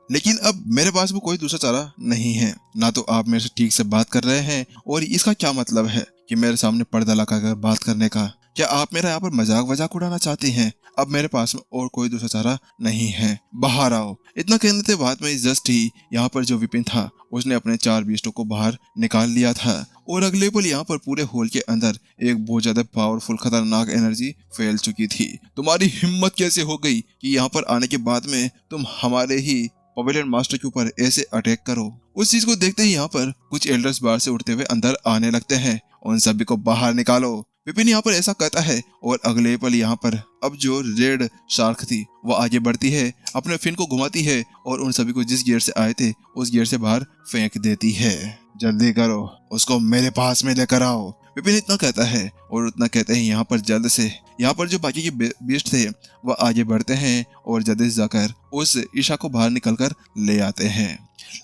लेकिन अब मेरे पास भी कोई दूसरा चारा नहीं है। ना तो आप मेरे से ठीक से बात कर रहे हैं, और इसका क्या मतलब है कि मेरे सामने पर्दा लगाकर बात करने का? क्या आप मेरा यहाँ पर मजाक वजाक उड़ाना चाहती हैं? अब मेरे पास में और कोई दूसरा चारा नहीं है, बाहर आओ। इतना कहने के बाद में जस्ट ही यहाँ पर जो विपिन था उसने अपने 4 बीस्टों को बाहर निकाल लिया था, और अगले पल यहाँ पर पूरे होल के अंदर एक बहुत ज्यादा पावरफुल खतरनाक एनर्जी फैल चुकी थी। तुम्हारी हिम्मत कैसे हो गई कि यहाँ पर आने के बाद में तुम हमारे ही पवेलियन मास्टर के ऊपर ऐसे अटैक करो? उस चीज को देखते ही यहाँ पर कुछ एल्डर्स बाहर से उठते हुए अंदर आने लगते हैं। उन सभी को बाहर निकालो। विपिन यहाँ पर ऐसा कहता है, और अगले पल यहाँ पर अब जो रेड शार्क थी वो आगे बढ़ती है, अपने फिन को घुमाती है, और उन सभी को जिस गेट से आए थे उस गेट से बाहर फेंक देती है। जल्दी करो, उसको मेरे पास में लेकर आओ। विपिन इतना कहता है, और उतना कहते हैं यहाँ पर जल्द से यहाँ पर जो बाकी के बीस्ट थे वह आगे बढ़ते हैं, और जल्दी से जाकर उस ईशा को बाहर निकल कर ले आते हैं।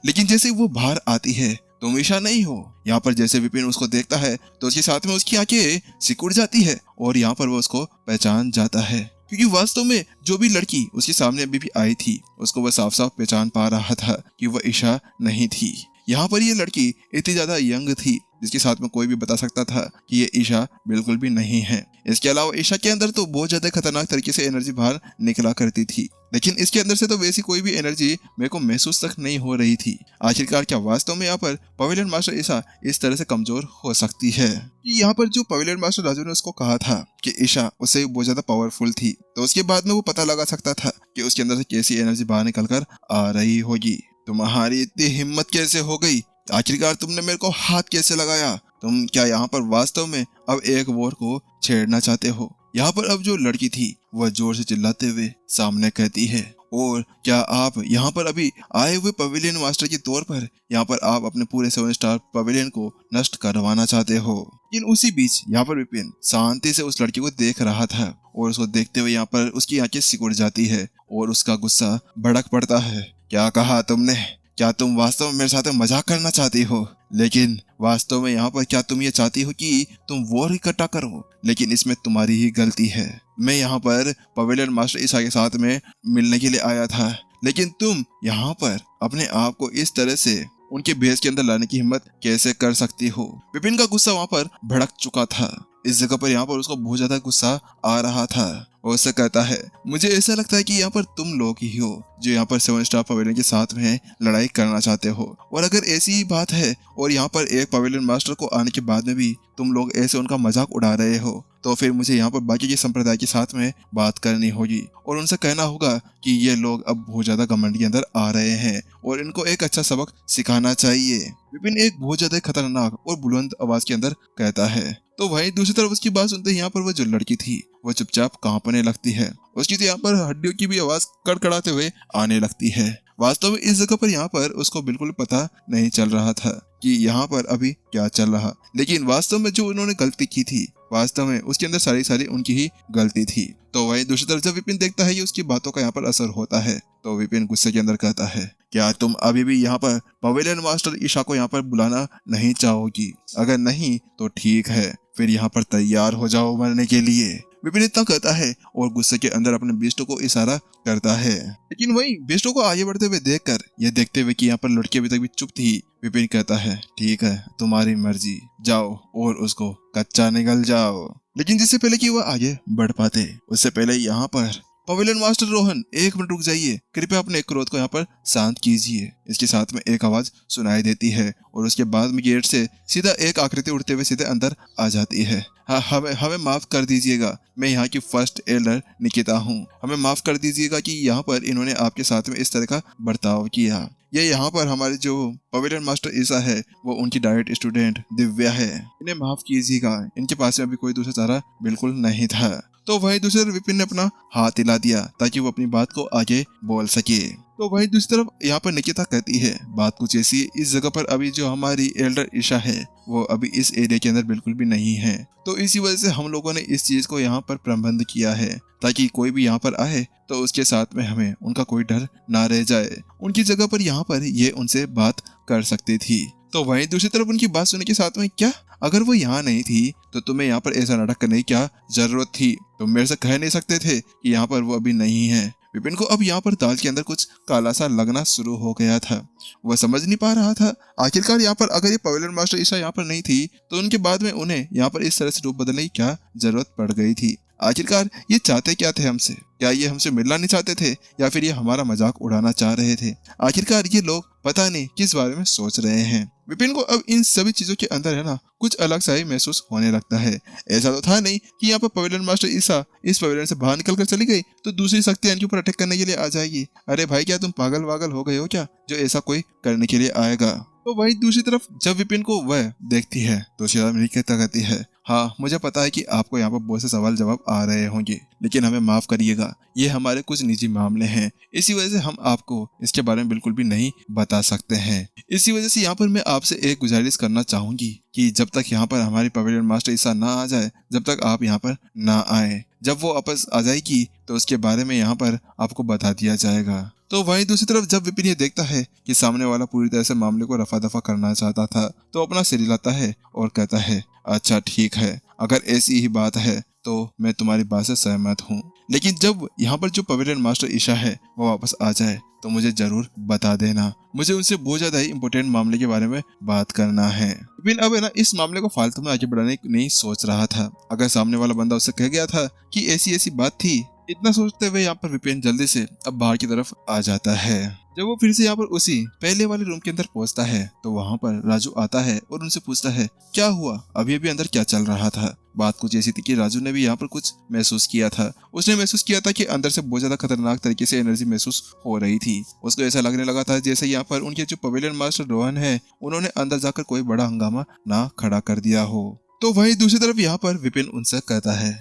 लेकिन जैसे वो बाहर आती है, तुम ईशा नहीं हो। यहाँ पर जैसे विपिन उसको देखता है तो उसके साथ में उसकी आंखें सिकुड़ जाती है, और यहाँ पर वो उसको पहचान जाता है, क्योंकि वास्तव में जो भी लड़की उसके सामने अभी भी आई थी उसको वह साफ साफ पहचान पा रहा था कि वह ईशा नहीं थी। यहाँ पर ये लड़की इतनी ज्यादा यंग थी जिसके साथ में कोई भी बता सकता था कि ये ईशा बिल्कुल भी नहीं है। इसके अलावा ईशा के अंदर तो बहुत ज्यादा खतरनाक तरीके से एनर्जी बाहर निकला करती थी, लेकिन इसके अंदर से तो वैसी कोई भी एनर्जी मेरे को महसूस तक नहीं हो रही थी। आखिरकार क्या वास्तव में यहाँ पर पवेलियन मास्टर ईशा इस तरह से कमजोर हो सकती है? यहाँ पर जो पवेलियन मास्टर राजू ने उसको कहा था कि ईशा उससे बहुत ज्यादा पावरफुल थी, तो उसके बाद में वो पता लगा सकता था कि उसके अंदर से कैसी एनर्जी बाहर निकल कर आ रही होगी। तुम्हारी इतनी हिम्मत कैसे हो गई? आखिरकार तुमने मेरे को हाथ कैसे लगाया? तुम क्या यहाँ पर वास्तव में अब एक वॉर को छेड़ना चाहते हो? यहाँ पर अब जो लड़की थी वह जोर से चिल्लाते हुए सामने कहती है, और क्या आप यहाँ पर अभी आए हुए पवेलियन मास्टर के तौर पर यहाँ पर आप अपने पूरे 7 स्टार पवेलियन को नष्ट करवाना चाहते हो? लेकिन उसी बीच यहाँ पर विपिन शांति से उस लड़की को देख रहा था, और उसको देखते हुए यहाँ पर उसकी आंखें सिकुड़ जाती है और उसका गुस्सा भड़क पड़ता है। क्या कहा तुमने? क्या तुम वास्तव में मेरे साथ मजाक करना चाहती हो? लेकिन वास्तव में यहाँ पर क्या तुम ये चाहती हो कि तुम वॉर इकट्ठा करो? लेकिन इसमें तुम्हारी ही गलती है। मैं यहाँ पर पवेलियन मास्टर ईशा के साथ में मिलने के लिए आया था, लेकिन तुम यहाँ पर अपने आप को इस तरह से उनके भेस के अंदर लाने की हिम्मत कैसे कर सकती हो? विपिन का गुस्सा वहाँ पर भड़क चुका था। इस जगह पर यहाँ पर उसको बहुत ज्यादा गुस्सा आ रहा था, और उससे कहता है, मुझे ऐसा लगता है कि यहाँ पर तुम लोग ही हो जो यहाँ पर 7 स्टार पवेलियन के साथ में लड़ाई करना चाहते हो। और अगर ऐसी ही बात है और यहाँ पर एक पवेलियन मास्टर को आने के बाद में भी तुम लोग ऐसे उनका मजाक उड़ा रहे हो, तो फिर मुझे यहाँ पर बाकी के संप्रदाय के साथ में बात करनी होगी, और उनसे कहना होगा कि ये लोग अब बहुत ज्यादा घमंड के अंदर आ रहे हैं और इनको एक अच्छा सबक सिखाना चाहिए। विपिन एक बहुत ज्यादा खतरनाक और बुलंद आवाज के अंदर कहता है। तो वहीं दूसरी तरफ उसकी बात सुनते यहाँ पर वो जो लड़की थी वो चुपचाप कांपने लगती है। उसकी तो यहाँ पर हड्डियों की भी आवाज कड़कड़ाते हुए आने लगती है। वास्तव में इस जगह पर यहाँ पर उसको बिल्कुल पता नहीं चल रहा था कि यहाँ पर अभी क्या चल रहा, लेकिन वास्तव में जो उन्होंने गलती की थी वास्तव में उसके अंदर सारी उनकी ही गलती थी। तो वहीं दूसरी तरफ जब विपिन देखता है कि उसकी बातों का यहाँ पर असर होता है, तो विपिन गुस्से के अंदर कहता है, क्या तुम अभी भी यहाँ पर पवेलियन मास्टर ईशा को यहाँ पर बुलाना नहीं चाहोगी? अगर नहीं तो ठीक है, फिर यहाँ पर तैयार हो जाओ मरने के लिए। विपिन इतना कहता है और गुस्से के अंदर अपने बेस्टों को इशारा करता है। लेकिन वही बेस्टों को आगे बढ़ते हुए देखकर यह देखते हुए कि यहाँ पर लड़की अभी तक भी चुप थी, विपिन कहता है, ठीक है तुम्हारी मर्जी, जाओ और उसको कच्चा निकल जाओ। लेकिन जिससे पहले कि वह आगे बढ़ पाते उससे पहले यहाँ पर पवेलियन मास्टर रोहन 1 मिनट रुक जाइए, कृपया अपने क्रोध को यहाँ पर शांत कीजिए। इसके साथ में एक आवाज सुनाई देती है और उसके बाद में गेट से सीधा एक आकृति उड़ते हुए सीधे अंदर आ जाती है। हाँ, हमें माफ कर दीजिएगा, मैं यहाँ की फर्स्ट एल्डर निकिता हूँ। हमें माफ कर दीजिएगा कि यहाँ पर इन्होंने आपके साथ में इस तरह का बर्ताव किया। ये यहाँ पर हमारे जो पवेलियन मास्टर ईशा है वो उनकी डायरेक्ट स्टूडेंट दिव्या है, इन्हें माफ कीजिएगा, इनके पास में अभी कोई दूसरा चारा बिल्कुल नहीं था। तो वहीं दूसरी तरफ विपिन ने अपना हाथ हिला दिया ताकि वो अपनी बात को आगे बोल सके। तो वहीं दूसरी तरफ यहाँ पर निकिता कहती है, बात कुछ ऐसी, इस जगह पर अभी जो हमारी एल्डर ईशा है वो अभी इस एरिया के अंदर बिल्कुल भी नहीं है, तो इसी वजह से हम लोगों ने इस चीज को यहाँ पर प्रबंध किया है ताकि कोई भी यहाँ पर आए तो उसके साथ में हमें उनका कोई डर ना रह जाए। उनकी जगह पर यहाँ पर ये उनसे बात कर सकती थी। तो वहीं दूसरी तरफ उनकी बात सुनने के साथ में, क्या अगर वो यहाँ नहीं थी तो तुम्हें यहाँ पर ऐसा नाटक करने की क्या जरूरत थी? तुम मेरे से कह नहीं सकते थे कि यहाँ पर वो अभी नहीं है। विपिन को अब यहाँ पर दाल के अंदर कुछ काला सा लगना शुरू हो गया था। वह समझ नहीं पा रहा था आखिरकार यहाँ पर अगर ये पवेलियन मास्टर ईशा यहाँ पर नहीं थी तो उनके बाद में उन्हें यहाँ पर इस तरह से रूप बदलने की क्या जरूरत पड़ गई थी। आखिरकार ये चाहते क्या थे हमसे? क्या ये हमसे मिलना नहीं चाहते थे या फिर ये हमारा मजाक उड़ाना चाह रहे थे? आखिरकार ये लोग पता नहीं किस बारे में सोच रहे हैं। विपिन को अब इन सभी चीजों के अंदर है ना कुछ अलग सा ही महसूस होने लगता है। ऐसा तो था नहीं कि यहाँ पर पवेलियन मास्टर ईशा इस पवेलियन से बाहर निकल कर चली गई तो दूसरी शक्तियां इनके ऊपर अटैक करने के लिए आ जाएगी। अरे भाई क्या तुम पागल वागल हो गए हो क्या जो ऐसा कोई करने के लिए आएगा? तो वही दूसरी तरफ जब विपिन को वह देखती है तो शीला कहता कहती है, हाँ मुझे पता है कि आपको यहाँ पर बहुत से सवाल जवाब आ रहे होंगे लेकिन हमें माफ करिएगा, ये हमारे कुछ निजी मामले हैं, इसी वजह से हम आपको इसके बारे में बिल्कुल भी नहीं बता सकते हैं। इसी वजह से यहाँ पर मैं आपसे एक गुजारिश करना चाहूंगी कि जब तक यहाँ पर हमारी पवेलियन मास्टर ईशा ना आ जाए, जब तक आप यहाँ पर ना आए, जब वो वापस आ जाएगी तो उसके बारे में यहाँ पर आपको बता दिया जाएगा। तो वहीं दूसरी तरफ जब विपिन ये देखता है कि सामने वाला पूरी तरह से मामले को रफा दफा करना चाहता था तो अपना सिर हिलाता है और कहता है, अच्छा ठीक है, अगर ऐसी ही बात है तो मैं तुम्हारी बात से सहमत हूँ, लेकिन जब यहाँ पर जो पवेलियन मास्टर ईशा है वो वापस आ जाए तो मुझे जरूर बता देना, मुझे उनसे बहुत ज्यादा ही इम्पोर्टेंट मामले के बारे में बात करना है। विपिन अब है ना इस मामले को फालतू में आगे बढ़ाने की नहीं सोच रहा था। अगर सामने वाला बंदा उससे कह गया था कि ऐसी ऐसी बात थी, इतना सोचते हुए यहाँ पर विपिन जल्दी से अब बाहर की तरफ आ जाता है। जब वो फिर से यहाँ पर उसी पहले वाले रूम के अंदर पहुंचता है तो वहाँ पर राजू आता है और उनसे पूछता है, क्या हुआ, अभी अभी अंदर क्या चल रहा था? बात कुछ ऐसी थी कि राजू ने भी यहाँ पर कुछ महसूस किया था। उसने महसूस किया था कि अंदर से बहुत ज्यादा खतरनाक तरीके से एनर्जी महसूस हो रही थी। उसको ऐसा लगने लगा था जैसे यहाँ पर उनके जो पवेलियन मास्टर रोहन है उन्होंने अंदर जाकर कोई बड़ा हंगामा ना खड़ा कर दिया हो। तो वहीं दूसरी तरफ यहाँ पर विपिन उनसे कहता है,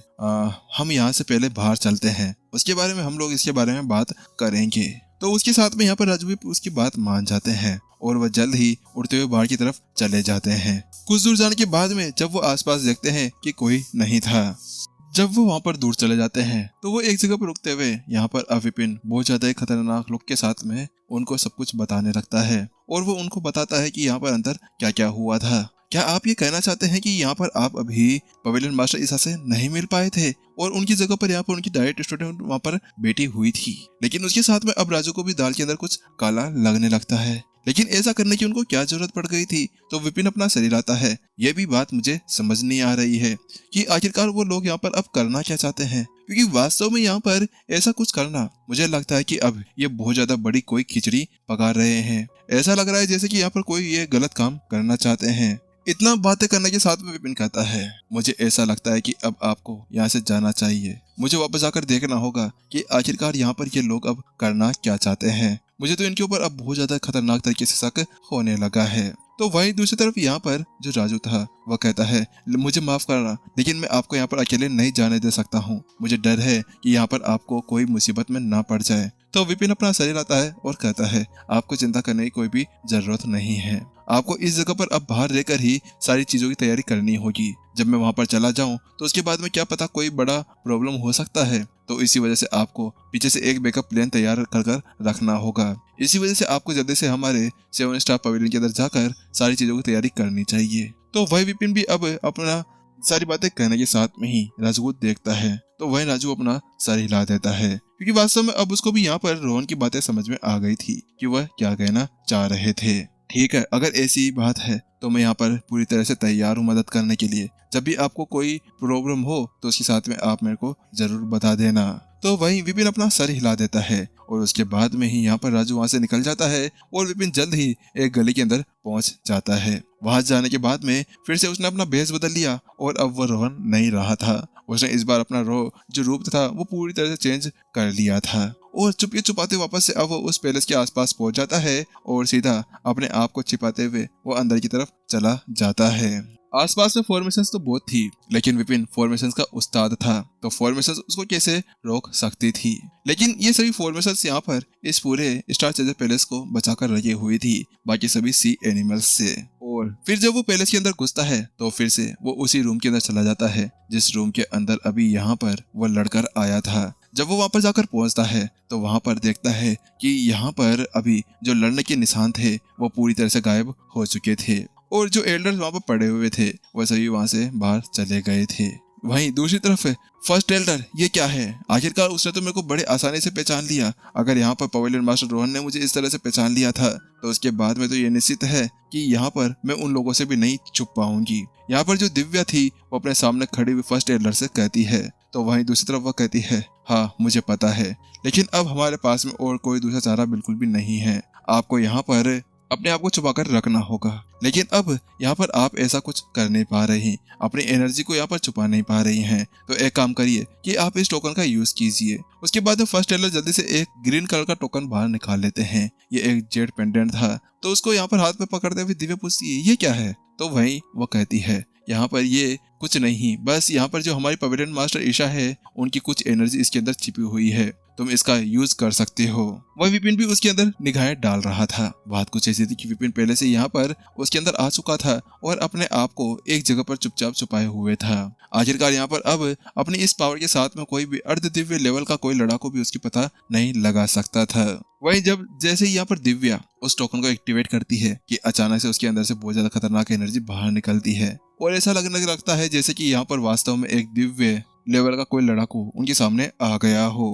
हम यहाँ से पहले बाहर चलते हैं, उसके बारे में हम लोग इसके बारे में बात करेंगे। तो उसके साथ में यहाँ पर राजू भी उसकी बात मान जाते हैं और वह जल्द ही उड़ते हुए बाहर की तरफ चले जाते हैं। कुछ दूर जाने के बाद में जब वो आसपास देखते हैं कि कोई नहीं था, जब वो वहाँ पर दूर चले जाते हैं तो वो एक जगह पर रुकते हुए यहाँ पर विपिन बहुत ज्यादा ही खतरनाक लोग के साथ में उनको सब कुछ बताने लगता है और वो उनको बताता है कि यहाँ पर अंदर क्या क्या हुआ था। क्या आप ये कहना चाहते हैं कि यहाँ पर आप अभी पवेलियन मास्टर ईशा से नहीं मिल पाए थे और उनकी जगह पर यहाँ पर उनकी डायरेक्ट स्टूडेंट वहाँ पर बेटी हुई थी, लेकिन उसके साथ में अब राजू को भी दाल के अंदर कुछ काला लगने लगता है, लेकिन ऐसा करने की उनको क्या जरूरत पड़ गई थी? तो विपिन अपना शरीर आता है। यह भी बात मुझे समझ नहीं आ रही है कि आखिरकार वो लोग यहाँ पर अब करना क्या चाहते हैं, क्योंकि वास्तव में यहाँ पर ऐसा कुछ करना मुझे लगता है कि अब ये बहुत ज्यादा बड़ी कोई खिचड़ी पका रहे हैं। ऐसा लग रहा है जैसे कि यहाँ पर कोई ये गलत काम करना चाहते हैं। इतना बातें करने के साथ में विपिन कहता है, मुझे ऐसा लगता है कि अब आपको यहाँ से जाना चाहिए, मुझे वापस आकर देखना होगा कि आखिरकार यहाँ पर ये लोग अब करना क्या चाहते हैं। मुझे तो इनके ऊपर अब बहुत ज्यादा खतरनाक तरीके से शक होने लगा है। तो वहीं दूसरी तरफ यहाँ पर जो राजू था वह कहता है, मुझे माफ करना, लेकिन मैं आपको यहाँ पर अकेले नहीं जाने दे सकता हूँ, मुझे डर है कि यहाँ पर आपको कोई मुसीबत में ना पड़ जाए। तो विपिन अपना शरीर आता है और कहता है, आपको चिंता करने की कोई भी जरूरत नहीं है, आपको इस जगह पर अब बाहर रहकर ही सारी चीजों की तैयारी करनी होगी। जब मैं वहां पर चला जाऊं तो उसके बाद में क्या पता कोई बड़ा प्रॉब्लम हो सकता है, तो इसी वजह से आपको पीछे से एक बैकअप प्लान तैयार कर रखना होगा। इसी वजह से आपको जल्दी से हमारे 7 स्टार पवेलियन के अंदर जाकर सारी चीजों की तैयारी करनी चाहिए। तो वही विपिन भी अब अपना सारी बातें कहने के साथ में ही राजू को देखता है, तो वही राजू अपना सर हिला देता है, क्योंकि वास्तव में अब उसको भी यहाँ पर रोहन की बातें समझ में आ गई थी कि वह क्या कहना चाह रहे थे। ठीक है, अगर ऐसी ही बात है तो मैं यहाँ पर पूरी तरह से तैयार हूँ मदद करने के लिए। जब भी आपको कोई प्रॉब्लम हो तो उसके साथ में आप मेरे को जरूर बता देना। तो वहीं विपिन अपना सर हिला देता है और उसके बाद में ही यहाँ पर राजू वहाँ से निकल जाता है और विपिन जल्द ही एक गली के अंदर पहुंच जाता है। वहां जाने के बाद में फिर से उसने अपना भेष बदल लिया और अब वह रोहन नहीं रहा था। उसने इस बार अपना जो रूप था वो पूरी तरह से चेंज कर लिया था और चुपके छुपाते वापस से अब वो उस पैलेस के आसपास पहुंच जाता है और सीधा अपने आप को छिपाते हुए वो अंदर की तरफ चला जाता है। आसपास में फॉर्मेशंस तो बहुत थी, लेकिन विपिन फॉर्मेशंस का उस्ताद था, तो फॉर्मेशंस उसको कैसे रोक सकती थी। लेकिन ये सभी फॉर्मेशंस यहाँ पर इस पूरे स्टार चेजर पैलेस को बचाकर रखी हुई थी बाकी सभी सी एनिमल्स से। और फिर जब वो पैलेस के अंदर घुसता है तो फिर से वो उसी रूम के अंदर चला जाता है जिस रूम के अंदर अभी यहाँ पर वो लड़कर आया था। जब वो वहां पर जाकर पहुंचता है तो वहां पर देखता है कि यहाँ पर अभी जो लड़ने के निशान थे वो पूरी तरह से गायब हो चुके थे और जो एल्डर्स वहां पर पड़े हुए थे वो सभी वहां से बाहर चले गए थे। वहीं दूसरी तरफ फर्स्ट एल्डर, ये क्या है? आखिरकार उसने तो मेरे को बड़े आसानी से पहचान लिया। अगर यहाँ पर पवेलियन मास्टर रोहन ने मुझे इस तरह से पहचान लिया था तो उसके बाद में तो ये निश्चित है कि यहाँ पर मैं उन लोगों से भी नहीं छुप पाऊंगी। यहाँ पर जो दिव्या थी वो अपने सामने खड़ी हुई फर्स्ट एल्डर से कहती है, तो वहीं दूसरी तरफ वह कहती है, हाँ मुझे पता है, लेकिन अब हमारे पास में और कोई दूसरा चारा बिल्कुल भी नहीं है। आपको यहाँ पर अपने आप को छुपा कर रखना होगा, लेकिन अब यहाँ पर आप ऐसा कुछ कर नहीं पा रही, अपनी एनर्जी को यहाँ पर छुपा नहीं पा रही हैं। तो एक काम करिए कि आप इस टोकन का यूज कीजिए। उसके बाद फर्स्ट टेलर जल्दी से एक ग्रीन कलर का टोकन बाहर निकाल लेते हैं। ये एक जेड पेंडेंट था, तो उसको यहाँ पर हाथ में पकड़ते हुए दिव्या पूछती है, ये क्या है? तो वहीं वो कहती है, यहाँ पर ये कुछ नहीं, बस यहाँ पर जो हमारी पवेलियन मास्टर ईशा है उनकी कुछ एनर्जी इसके अंदर छिपी हुई है, तुम इसका यूज कर सकते हो। वह विपिन भी उसके अंदर निगाहें डाल रहा था। बात कुछ ऐसी थी कि विपिन पहले से यहाँ पर उसके अंदर आ चुका था और अपने आप को एक जगह पर चुपचाप छुपाए हुए था। आखिरकार यहाँ पर अब अपनी इस पावर के साथ में कोई भी अर्ध दिव्य लेवल का कोई लड़ाकू भी उसकी पता नहीं लगा सकता था। वहीं जब जैसे ही यहाँ पर दिव्या उस टोकन को एक्टिवेट करती है कि अचानक से उसके अंदर से बहुत ज्यादा खतरनाक एनर्जी बाहर निकलती है और ऐसा लगने लगता है जैसे कि यहाँ पर वास्तव में एक दिव्य लेवल का कोई लड़ाकू उनके सामने आ गया हो।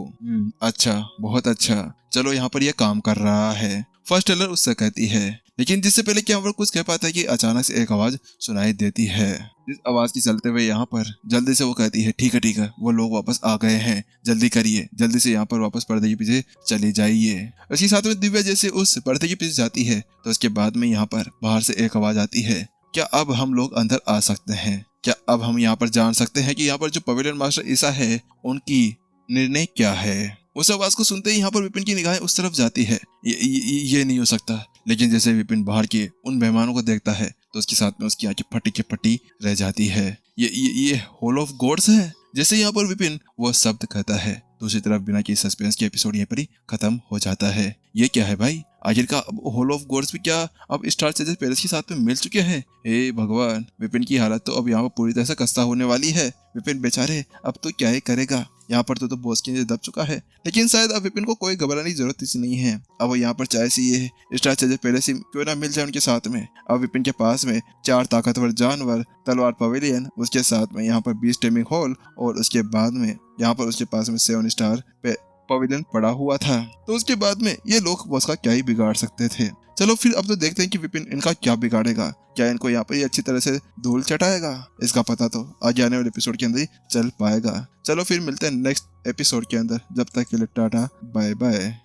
अच्छा, बहुत अच्छा, चलो यहाँ पर यह काम कर रहा है, फर्स्ट टेलर उससे कहती है। लेकिन जिससे पहले कि यहाँ पर कुछ कह पाता है कि अचानक से एक आवाज सुनाई देती है। इस आवाज की चलते हुए यहाँ पर जल्दी से वो कहती है, ठीक है, वो लोग वापस आ गए हैं, जल्दी करिए, जल्दी से यहाँ पर वापस पर्दे के पीछे चली जाइए। इसके साथ में दिव्या जैसे उस पर्दे के पीछे जाती है तो उसके बाद में यहाँ पर बाहर से एक आवाज आती है, क्या अब हम लोग अंदर आ सकते हैं? क्या अब हम यहाँ पर जान सकते हैं कि यहाँ पर जो पवेलियन मास्टर ईशा है उनकी निर्णय क्या है? उस आवाज को सुनते ही यहाँ पर विपिन की निगाहें उस तरफ जाती है। ये नहीं हो सकता। लेकिन जैसे विपिन बाहर के उन मेहमानों को देखता है तो उसके साथ में उसकी आंखें फटी की फटी रह जाती है। ये हॉल ऑफ गॉड्स है। जैसे यहाँ पर विपिन वो शब्द कहता है, दूसरी तरफ बिना किसी सस्पेंस के एपिसोड यहाँ पर ही खत्म हो जाता है। ये क्या है भाई? आखिरकार हॉल ऑफ गॉड्स भी क्या अब स्टार चेजर पैलेस के साथ में मिल चुके हैं? हे भगवान, विपिन की हालत तो अब यहाँ पर पूरी तरह से खस्ता होने वाली है। विपिन बेचारे अब तो क्या ही करेगा। यहाँ पर तो बॉस की नजर दब चुका है, लेकिन शायद अब विपिन को कोई घबराने की जरूरत ही नहीं है। अब वो यहाँ पर चाहे से ये स्टार चेजर पैलेस क्यों ना मिल जाए उनके साथ में। अब विपिन के पास में 4 ताकतवर जानवर, तलवार पवेलियन, उसके साथ में यहाँ पर 20 टेमिंग हॉल और उसके बाद में यहाँ पर उसके पास में 7 स्टार पवेलियन पड़ा हुआ था। तो उसके बाद में ये लोग बॉस का क्या ही बिगाड़ सकते थे। चलो फिर अब तो देखते हैं कि विपिन इनका क्या बिगाड़ेगा। क्या इनको यहाँ पर अच्छी तरह से धूल चटाएगा? इसका पता तो आगे आने वाले एपिसोड के अंदर ही चल पाएगा। चलो फिर मिलते हैं नेक्स्ट एपिसोड के अंदर। जब तक के लिए टाटा बाय बाय।